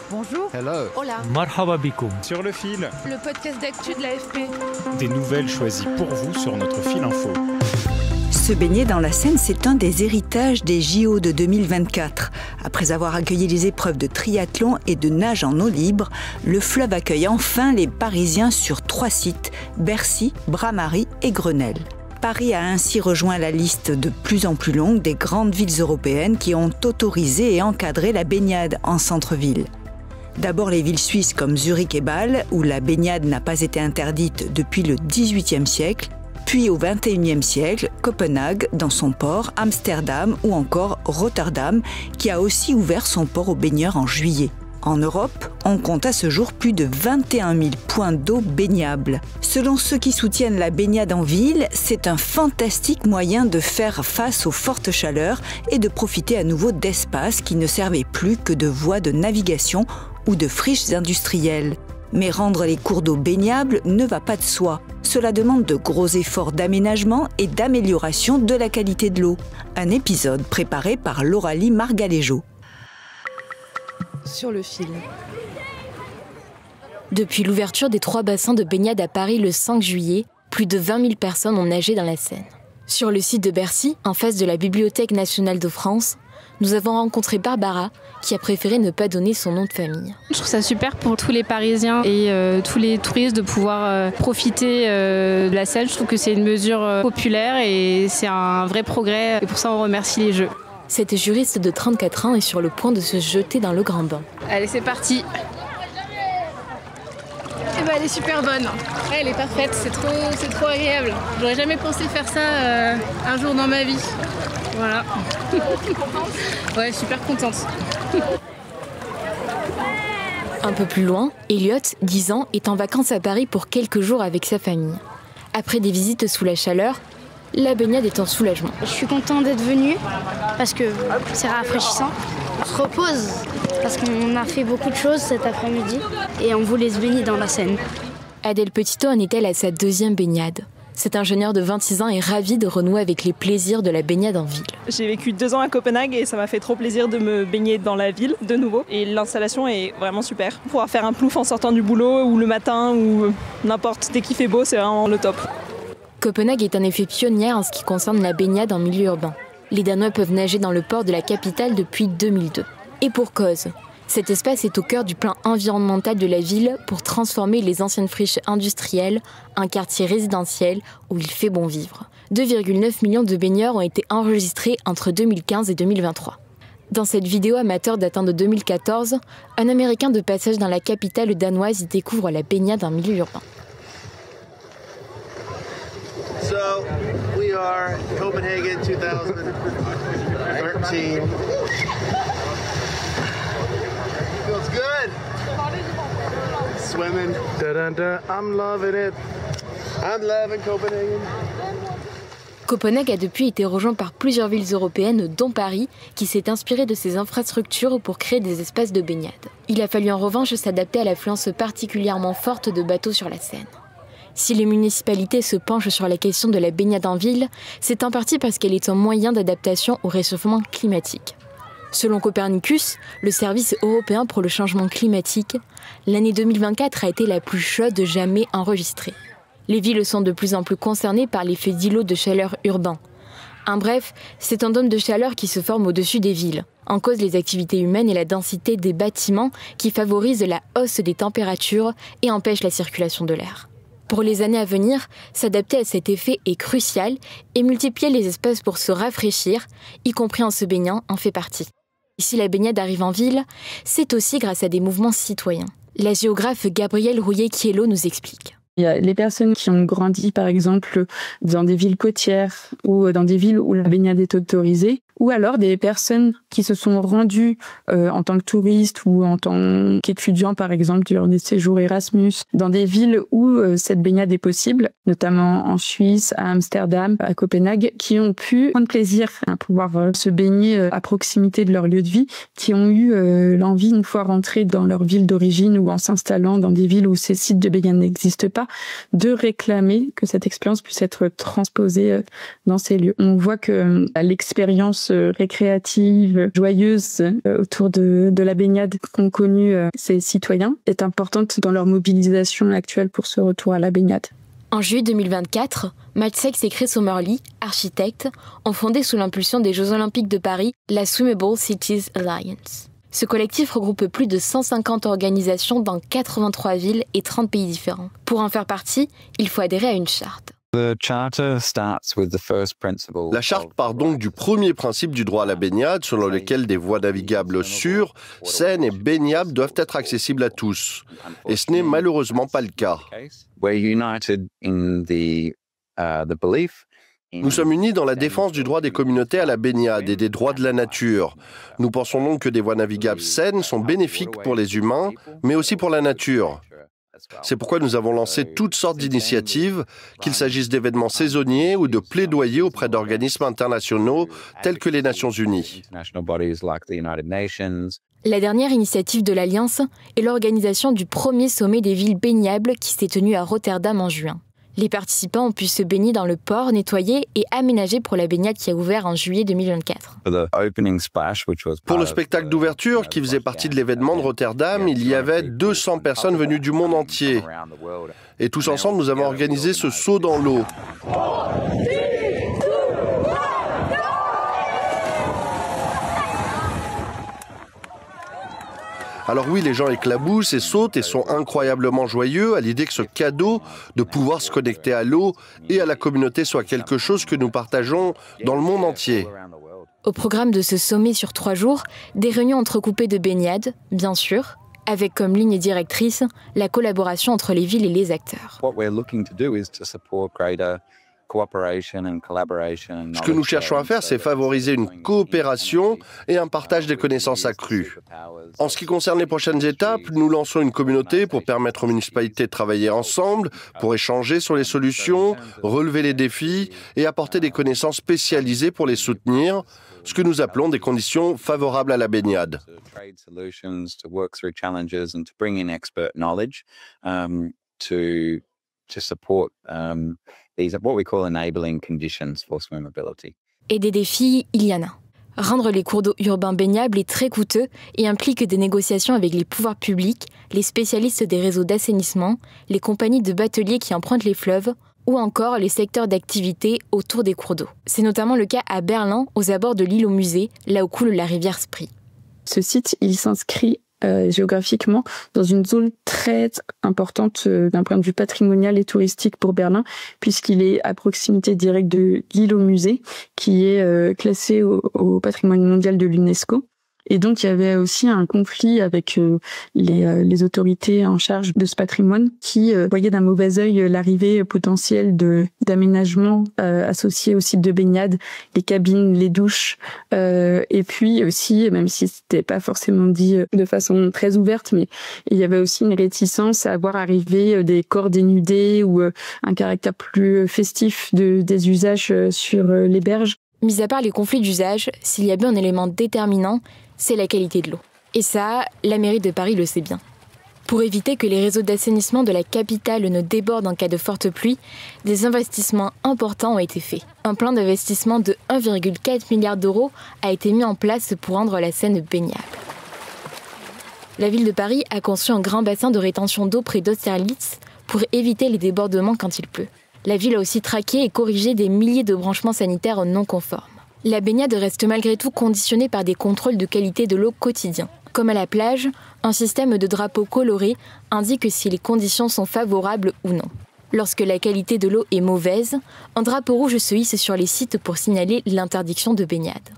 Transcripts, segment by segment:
Bonjour. Hello. Hola. Marhaba bikoum. Sur le fil. Le podcast d'actu de l'AFP. Des nouvelles choisies pour vous sur notre fil info. Se baigner dans la Seine, c'est un des héritages des JO de 2024. Après avoir accueilli les épreuves de triathlon et de nage en eau libre, le fleuve accueille enfin les Parisiens sur 3 sites, Bercy, Bras-Marie et Grenelle. Paris a ainsi rejoint la liste de plus en plus longue des grandes villes européennes qui ont autorisé et encadré la baignade en centre-ville. D'abord les villes suisses comme Zurich et Bâle, où la baignade n'a pas été interdite depuis le XVIIIe siècle, puis au XXIe siècle, Copenhague dans son port, Amsterdam ou encore Rotterdam, qui a aussi ouvert son port aux baigneurs en juillet. En Europe, on compte à ce jour plus de 21 000 points d'eau baignables. Selon ceux qui soutiennent la baignade en ville, c'est un fantastique moyen de faire face aux fortes chaleurs et de profiter à nouveau d'espaces qui ne servaient plus que de voies de navigation ou de friches industrielles. Mais rendre les cours d'eau baignables ne va pas de soi. Cela demande de gros efforts d'aménagement et d'amélioration de la qualité de l'eau. Un épisode préparé par Lauralie Margaléjo. Sur le fil. Depuis l'ouverture des 3 bassins de baignade à Paris le 5 juillet, plus de 20 000 personnes ont nagé dans la Seine. Sur le site de Bercy, en face de la Bibliothèque nationale de France, nous avons rencontré Barbara, qui a préféré ne pas donner son nom de famille. Je trouve ça super pour tous les Parisiens et tous les touristes de pouvoir profiter de la Seine. Je trouve que c'est une mesure populaire et c'est un vrai progrès. Et pour ça, on remercie les Jeux. Cette juriste de 34 ans est sur le point de se jeter dans le grand bain. Allez, c'est parti. Eh ben, elle est super bonne. Ouais, elle est parfaite, c'est trop agréable. J'aurais jamais pensé faire ça un jour dans ma vie. Voilà. Ouais, super contente. Un peu plus loin, Elliot, 10 ans, est en vacances à Paris pour quelques jours avec sa famille. Après des visites sous la chaleur, la baignade est un soulagement. Je suis contente d'être venue parce que c'est rafraîchissant. On se repose parce qu'on a fait beaucoup de choses cet après-midi et on voulait se baigner dans la Seine. Adèle Petitot en est-elle à sa 2e baignade. Cet ingénieur de 26 ans est ravi de renouer avec les plaisirs de la baignade en ville. J'ai vécu 2 ans à Copenhague et ça m'a fait trop plaisir de me baigner dans la ville de nouveau. Et l'installation est vraiment super. Pouvoir faire un plouf en sortant du boulot ou le matin ou n'importe, dès qu'il fait beau, c'est vraiment le top. Copenhague est en effet pionnière en ce qui concerne la baignade en milieu urbain. Les Danois peuvent nager dans le port de la capitale depuis 2002. Et pour cause, cet espace est au cœur du plan environnemental de la ville pour transformer les anciennes friches industrielles en quartier résidentiel où il fait bon vivre. 2,9 millions de baigneurs ont été enregistrés entre 2015 et 2023. Dans cette vidéo amateur datant de 2014, un Américain de passage dans la capitale danoise y découvre la baignade en milieu urbain. So, we are Copenhagen 2013. Feels good. Swimming. Da-da-da. I'm loving it. I'm loving Copenhagen. Copenhague a depuis été rejoint par plusieurs villes européennes, dont Paris, qui s'est inspiré de ses infrastructures pour créer des espaces de baignade. Il a fallu en revanche s'adapter à l'affluence particulièrement forte de bateaux sur la Seine. Si les municipalités se penchent sur la question de la baignade en ville, c'est en partie parce qu'elle est un moyen d'adaptation au réchauffement climatique. Selon Copernicus, le service européen pour le changement climatique, l'année 2024 a été la plus chaude jamais enregistrée. Les villes sont de plus en plus concernées par l'effet d'îlot de chaleur urbain. En bref, c'est un dôme de chaleur qui se forme au-dessus des villes. En cause les activités humaines et la densité des bâtiments qui favorisent la hausse des températures et empêchent la circulation de l'air. Pour les années à venir, s'adapter à cet effet est crucial et multiplier les espaces pour se rafraîchir, y compris en se baignant, en fait partie. Et si la baignade arrive en ville, c'est aussi grâce à des mouvements citoyens. La géographe Gabrielle Rouillet-Kiello nous explique. Il y a les personnes qui ont grandi, par exemple, dans des villes côtières ou dans des villes où la baignade est autorisée, ou alors des personnes qui se sont rendues en tant que touristes ou en tant qu'étudiants, par exemple, durant des séjours Erasmus, dans des villes où cette baignade est possible, notamment en Suisse, à Amsterdam, à Copenhague, qui ont pu prendre plaisir à pouvoir se baigner à proximité de leur lieu de vie, qui ont eu l'envie, une fois rentrés dans leur ville d'origine ou en s'installant dans des villes où ces sites de baignade n'existent pas, de réclamer que cette expérience puisse être transposée dans ces lieux. On voit que l'expérience ambiance récréative, joyeuse autour de la baignade qu'ont connu ces citoyens est importante dans leur mobilisation actuelle pour ce retour à la baignade. En juillet 2024, Matseix et Chris O'Murley, architectes, ont fondé sous l'impulsion des Jeux Olympiques de Paris la Swimmable Cities Alliance. Ce collectif regroupe plus de 150 organisations dans 83 villes et 30 pays différents. Pour en faire partie, il faut adhérer à une charte. La charte part donc du premier principe du droit à la baignade, selon lequel des voies navigables sûres, saines et baignables doivent être accessibles à tous. Et ce n'est malheureusement pas le cas. Nous sommes unis dans la défense du droit des communautés à la baignade et des droits de la nature. Nous pensons donc que des voies navigables saines sont bénéfiques pour les humains, mais aussi pour la nature. C'est pourquoi nous avons lancé toutes sortes d'initiatives, qu'il s'agisse d'événements saisonniers ou de plaidoyer auprès d'organismes internationaux tels que les Nations Unies. La dernière initiative de l'Alliance est l'organisation du premier sommet des villes baignables qui s'est tenu à Rotterdam en juin. Les participants ont pu se baigner dans le port nettoyé et aménagé pour la baignade qui a ouvert en juillet 2024. Pour le spectacle d'ouverture, qui faisait partie de l'événement de Rotterdam, il y avait 200 personnes venues du monde entier. Et tous ensemble, nous avons organisé ce saut dans l'eau. Alors oui, les gens éclaboussent et sautent et sont incroyablement joyeux à l'idée que ce cadeau de pouvoir se connecter à l'eau et à la communauté soit quelque chose que nous partageons dans le monde entier. Au programme de ce sommet sur 3 jours, des réunions entrecoupées de baignade, bien sûr, avec comme ligne directrice la collaboration entre les villes et les acteurs. Ce que nous cherchons à faire, c'est favoriser une coopération et un partage des connaissances accrues. En ce qui concerne les prochaines étapes, nous lançons une communauté pour permettre aux municipalités de travailler ensemble, pour échanger sur les solutions, relever les défis et apporter des connaissances spécialisées pour les soutenir, ce que nous appelons des conditions favorables à la baignade. Et des défis, il y en a. Rendre les cours d'eau urbains baignables est très coûteux et implique des négociations avec les pouvoirs publics, les spécialistes des réseaux d'assainissement, les compagnies de bateliers qui empruntent les fleuves ou encore les secteurs d'activité autour des cours d'eau. C'est notamment le cas à Berlin, aux abords de l'île au musée, là où coule la rivière Spree. Ce site, il s'inscrit géographiquement dans une zone très importante d'un point de vue patrimonial et touristique pour Berlin, puisqu'il est à proximité directe de l'île au musée, qui est classée au patrimoine mondial de l'UNESCO. Et donc, il y avait aussi un conflit avec les autorités en charge de ce patrimoine qui voyaient d'un mauvais œil l'arrivée potentielle d'aménagements associés au site de baignade, les cabines, les douches, et puis aussi, même si c'était pas forcément dit de façon très ouverte, mais il y avait aussi une réticence à voir arriver des corps dénudés ou un caractère plus festif des usages sur les berges. Mis à part les conflits d'usage, s'il y a bien un élément déterminant, c'est la qualité de l'eau. Et ça, la mairie de Paris le sait bien. Pour éviter que les réseaux d'assainissement de la capitale ne débordent en cas de forte pluie, des investissements importants ont été faits. Un plan d'investissement de 1,4 milliard d'euros a été mis en place pour rendre la Seine baignable. La ville de Paris a conçu un grand bassin de rétention d'eau près d'Austerlitz pour éviter les débordements quand il pleut. La ville a aussi traqué et corrigé des milliers de branchements sanitaires non conformes. La baignade reste malgré tout conditionnée par des contrôles de qualité de l'eau quotidiens. Comme à la plage, un système de drapeaux colorés indique si les conditions sont favorables ou non. Lorsque la qualité de l'eau est mauvaise, un drapeau rouge se hisse sur les sites pour signaler l'interdiction de baignade.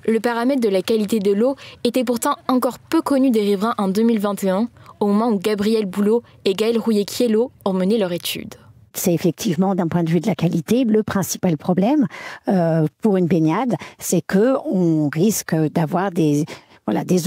Le paramètre de la qualité de l'eau était pourtant encore peu connu des riverains en 2021, au moment où Gabriel Boulot et Gaël Rouillet-Kiello ont mené leur étude. C'est effectivement, d'un point de vue de la qualité, le principal problème pour une baignade, c'est qu'on risque d'avoir des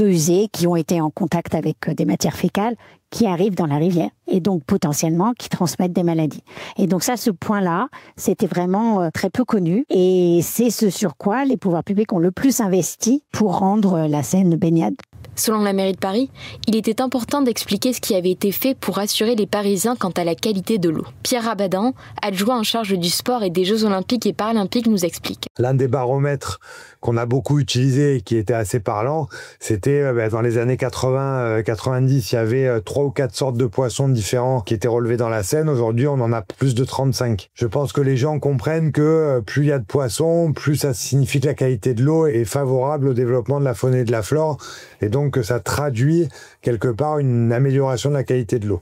eaux usées qui ont été en contact avec des matières fécales qui arrivent dans la rivière et donc potentiellement qui transmettent des maladies. Et donc ça, ce point-là, c'était vraiment très peu connu et c'est ce sur quoi les pouvoirs publics ont le plus investi pour rendre la Seine baignade. Selon la mairie de Paris, il était important d'expliquer ce qui avait été fait pour rassurer les Parisiens quant à la qualité de l'eau. Pierre Rabadan, adjoint en charge du sport et des Jeux Olympiques et Paralympiques, nous explique. L'un des baromètres qu'on a beaucoup utilisé et qui était assez parlant, c'était dans les années 80-90, il y avait 3 ou 4 sortes de poissons différents qui étaient relevés dans la Seine. Aujourd'hui, on en a plus de 35. Je pense que les gens comprennent que plus il y a de poissons, plus ça signifie que la qualité de l'eau est favorable au développement de la faune et de la flore, et donc que ça traduit quelque part une amélioration de la qualité de l'eau.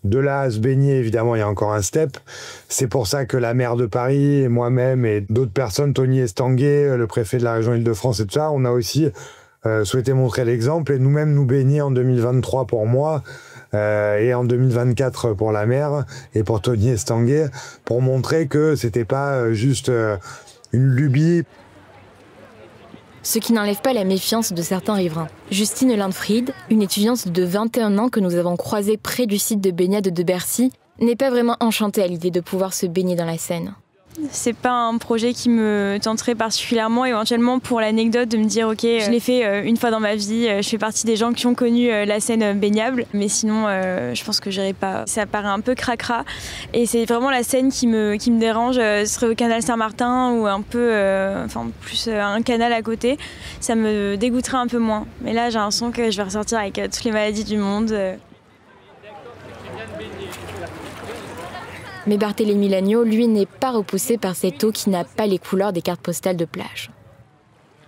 De là à se baigner, évidemment, il y a encore un step. C'est pour ça que la maire de Paris, et moi-même et d'autres personnes, Tony Estanguet, le préfet de la région Île-de-France et tout ça, on a aussi souhaité montrer l'exemple et nous-mêmes nous baigner en 2023 pour moi et en 2024 pour la maire et pour Tony Estanguet, pour montrer que c'était pas juste une lubie. Ce qui n'enlève pas la méfiance de certains riverains. Justine Lindfried, une étudiante de 21 ans que nous avons croisée près du site de baignade de Bercy, n'est pas vraiment enchantée à l'idée de pouvoir se baigner dans la Seine. C'est pas un projet qui me tenterait particulièrement, éventuellement pour l'anecdote de me dire ok, je l'ai fait une fois dans ma vie, je fais partie des gens qui ont connu la Seine baignable, mais sinon je pense que j'irai pas. Ça paraît un peu cracra et c'est vraiment la Seine qui me dérange. Ce serait au canal Saint-Martin ou un peu, plus un canal à côté, ça me dégoûterait un peu moins. Mais là j'ai l'impression que je vais ressortir avec toutes les maladies du monde. Mais Barthélémy Lagneau, lui, n'est pas repoussé par cette eau qui n'a pas les couleurs des cartes postales de plage.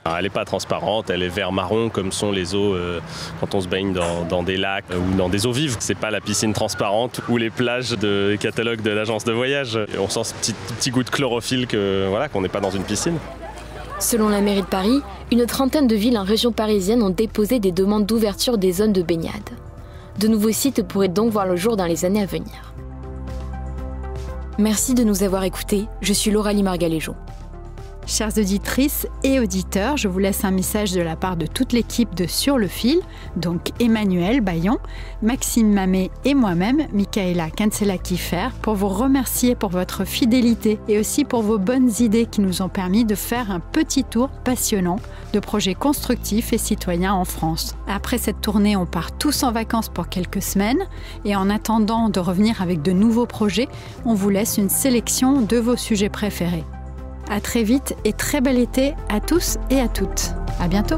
Elle n'est pas transparente, elle est vert-marron comme sont les eaux quand on se baigne dans des lacs ou dans des eaux vives. C'est pas la piscine transparente ou les plages de catalogue de l'agence de voyage. Et on sent ce petit goût de chlorophylle qu'on n'est pas dans une piscine. Selon la mairie de Paris, une trentaine de villes en région parisienne ont déposé des demandes d'ouverture des zones de baignade. De nouveaux sites pourraient donc voir le jour dans les années à venir. Merci de nous avoir écoutés, je suis Lauralie Margaléjo. Chères auditrices et auditeurs, je vous laisse un message de la part de toute l'équipe de Sur le Fil, donc Emmanuel Bayon, Maxime Mamet et moi-même, Michaela Cancela-Kiffer, pour vous remercier pour votre fidélité et aussi pour vos bonnes idées qui nous ont permis de faire un petit tour passionnant de projets constructifs et citoyens en France. Après cette tournée, on part tous en vacances pour quelques semaines et en attendant de revenir avec de nouveaux projets, on vous laisse une sélection de vos sujets préférés. À très vite et très bel été à tous et à toutes. À bientôt.